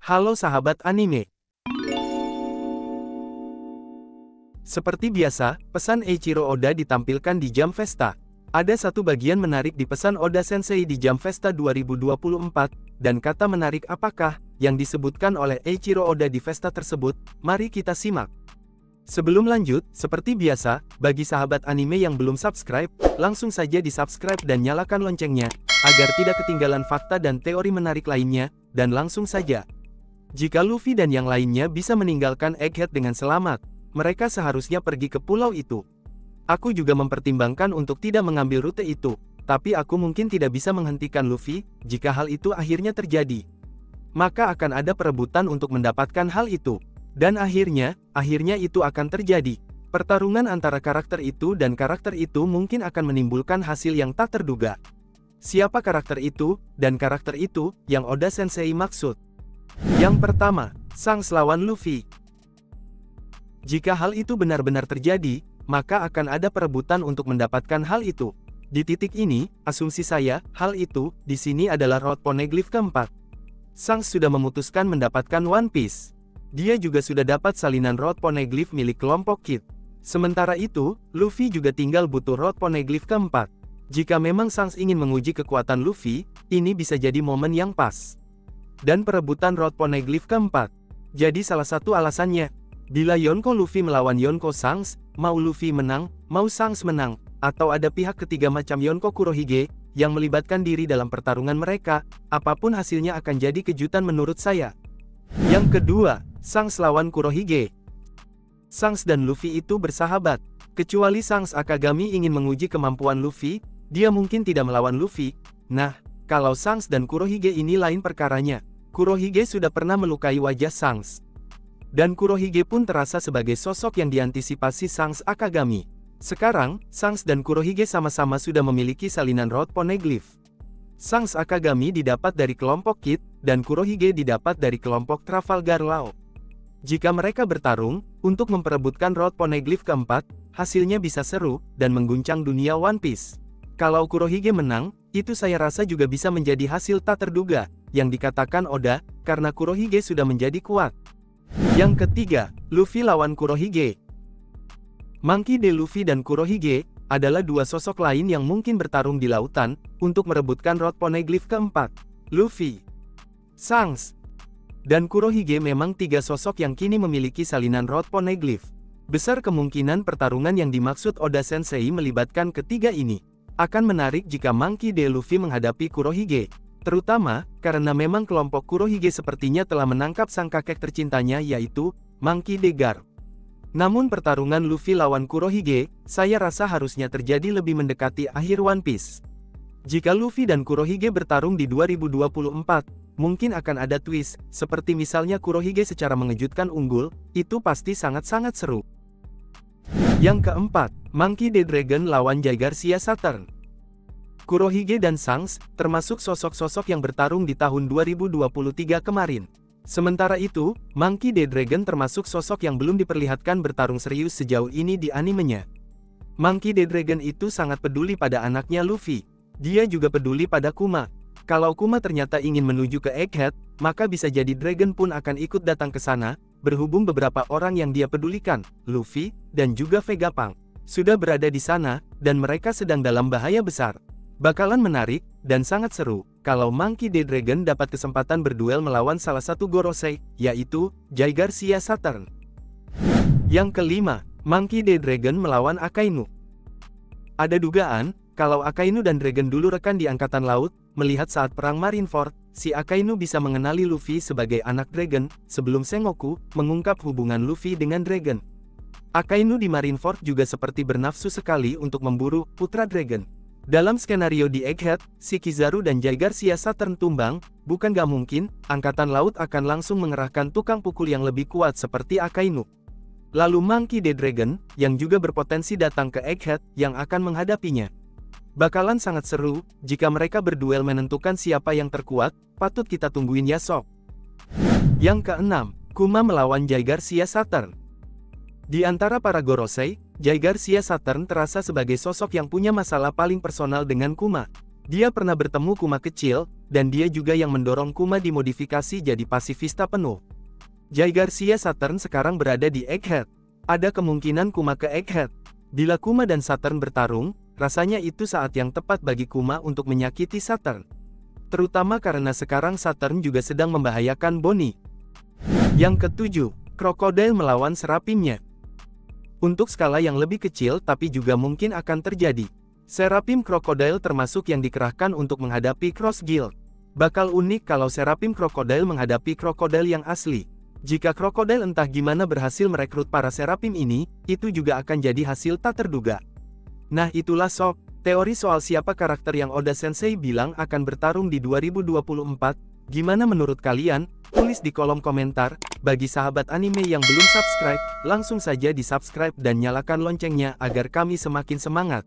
Halo sahabat anime. Seperti biasa, pesan Eiichiro Oda ditampilkan di Jam Festa. Ada satu bagian menarik di pesan Oda Sensei di Jam Festa 2024, dan kata menarik apakah yang disebutkan oleh Eiichiro Oda di Festa tersebut? Mari kita simak. Sebelum lanjut, seperti biasa, bagi sahabat anime yang belum subscribe, langsung saja di-subscribe dan nyalakan loncengnya, agar tidak ketinggalan fakta dan teori menarik lainnya, dan langsung saja. Jika Luffy dan yang lainnya bisa meninggalkan Egghead dengan selamat, mereka seharusnya pergi ke pulau itu. Aku juga mempertimbangkan untuk tidak mengambil rute itu, tapi aku mungkin tidak bisa menghentikan Luffy, jika hal itu akhirnya terjadi. Maka akan ada perebutan untuk mendapatkan hal itu. Dan akhirnya itu akan terjadi. Pertarungan antara karakter itu dan karakter itu mungkin akan menimbulkan hasil yang tak terduga. Siapa karakter itu, dan karakter itu, yang Oda Sensei maksud? Yang pertama, Shanks lawan Luffy. Jika hal itu benar-benar terjadi, maka akan ada perebutan untuk mendapatkan hal itu. Di titik ini, asumsi saya, hal itu, di sini adalah Road Poneglyph keempat. Shanks sudah memutuskan mendapatkan One Piece. Dia juga sudah dapat salinan Road Poneglyph milik kelompok Kid. Sementara itu, Luffy juga tinggal butuh Road Poneglyph keempat. Jika memang Shanks ingin menguji kekuatan Luffy, ini bisa jadi momen yang pas. Dan perebutan Road Poneglyph keempat jadi salah satu alasannya. Bila Yonko Luffy melawan Yonko Shanks, mau Luffy menang, mau Shanks menang, atau ada pihak ketiga macam Yonko Kurohige, yang melibatkan diri dalam pertarungan mereka, apapun hasilnya akan jadi kejutan menurut saya. Yang kedua, Shanks lawan Kurohige. Shanks dan Luffy itu bersahabat. Kecuali Shanks Akagami ingin menguji kemampuan Luffy, dia mungkin tidak melawan Luffy. Nah, kalau Shanks dan Kurohige ini lain perkaranya. Kurohige sudah pernah melukai wajah Shanks. Dan Kurohige pun terasa sebagai sosok yang diantisipasi Shanks Akagami. Sekarang, Shanks dan Kurohige sama-sama sudah memiliki salinan Road Poneglyph. Shanks Akagami didapat dari kelompok Kid, dan Kurohige didapat dari kelompok Trafalgar Law. Jika mereka bertarung, untuk memperebutkan Road Poneglyph keempat, hasilnya bisa seru, dan mengguncang dunia One Piece. Kalau Kurohige menang, itu saya rasa juga bisa menjadi hasil tak terduga, yang dikatakan Oda, karena Kurohige sudah menjadi kuat. Yang ketiga, Luffy lawan Kurohige. Monkey D. Luffy dan Kurohige adalah dua sosok lain yang mungkin bertarung di lautan, untuk merebutkan Road Poneglyph keempat. Luffy, Shanks, dan Kurohige memang tiga sosok yang kini memiliki salinan Road Poneglyph. Besar kemungkinan pertarungan yang dimaksud Oda Sensei melibatkan ketiga ini. Akan menarik jika Monkey D. Luffy menghadapi Kurohige. Terutama, karena memang kelompok Kurohige sepertinya telah menangkap sang kakek tercintanya yaitu, Monkey D. Garp. Namun pertarungan Luffy lawan Kurohige, saya rasa harusnya terjadi lebih mendekati akhir One Piece. Jika Luffy dan Kurohige bertarung di 2024, mungkin akan ada twist, seperti misalnya Kurohige secara mengejutkan unggul, itu pasti sangat-sangat seru. Yang keempat, Monkey D. Dragon lawan Jay Garcia Saturn. Kurohige dan Shanks, termasuk sosok-sosok yang bertarung di tahun 2023 kemarin. Sementara itu, Monkey D. Dragon termasuk sosok yang belum diperlihatkan bertarung serius sejauh ini di animenya. Monkey D. Dragon itu sangat peduli pada anaknya Luffy. Dia juga peduli pada Kuma. Kalau Kuma ternyata ingin menuju ke Egghead, maka bisa jadi Dragon pun akan ikut datang ke sana, berhubung beberapa orang yang dia pedulikan, Luffy, dan juga Vegapunk, sudah berada di sana, dan mereka sedang dalam bahaya besar. Bakalan menarik, dan sangat seru, kalau Monkey D. Dragon dapat kesempatan berduel melawan salah satu Gorosei, yaitu, Jay Garcia Saturn. Yang kelima, Monkey D. Dragon melawan Akainu. Ada dugaan, kalau Akainu dan Dragon dulu rekan di Angkatan Laut, melihat saat perang Marineford, si Akainu bisa mengenali Luffy sebagai anak Dragon, sebelum Sengoku mengungkap hubungan Luffy dengan Dragon. Akainu di Marineford juga seperti bernafsu sekali untuk memburu putra Dragon. Dalam skenario di Egghead, si Kizaru dan Jay Garcia Saturn tumbang, bukan gak mungkin, Angkatan Laut akan langsung mengerahkan tukang pukul yang lebih kuat seperti Akainu. Lalu Monkey D. Dragon, yang juga berpotensi datang ke Egghead, yang akan menghadapinya. Bakalan sangat seru, jika mereka berduel menentukan siapa yang terkuat, patut kita tungguin ya sob. Yang keenam, Kuma melawan Jay Garcia Saturn. Di antara para Gorosei, Jay Garcia Saturn terasa sebagai sosok yang punya masalah paling personal dengan Kuma. Dia pernah bertemu Kuma kecil, dan dia juga yang mendorong Kuma dimodifikasi jadi pasifista penuh. Jay Garcia Saturn sekarang berada di Egghead. Ada kemungkinan Kuma ke Egghead. Bila Kuma dan Saturn bertarung, rasanya itu saat yang tepat bagi Kuma untuk menyakiti Saturn. Terutama karena sekarang Saturn juga sedang membahayakan Bonnie. Yang ketujuh, Crocodile melawan Serapimnya. Untuk skala yang lebih kecil tapi juga mungkin akan terjadi. Seraphim Crocodile termasuk yang dikerahkan untuk menghadapi Cross Guild. Bakal unik kalau Seraphim Crocodile menghadapi Crocodile yang asli. Jika Crocodile entah gimana berhasil merekrut para Seraphim ini, itu juga akan jadi hasil tak terduga. Nah itulah sob, teori soal siapa karakter yang Oda Sensei bilang akan bertarung di 2024. Gimana menurut kalian? Tulis di kolom komentar. Bagi sahabat anime yang belum subscribe, langsung saja di subscribe dan nyalakan loncengnya agar kami semakin semangat.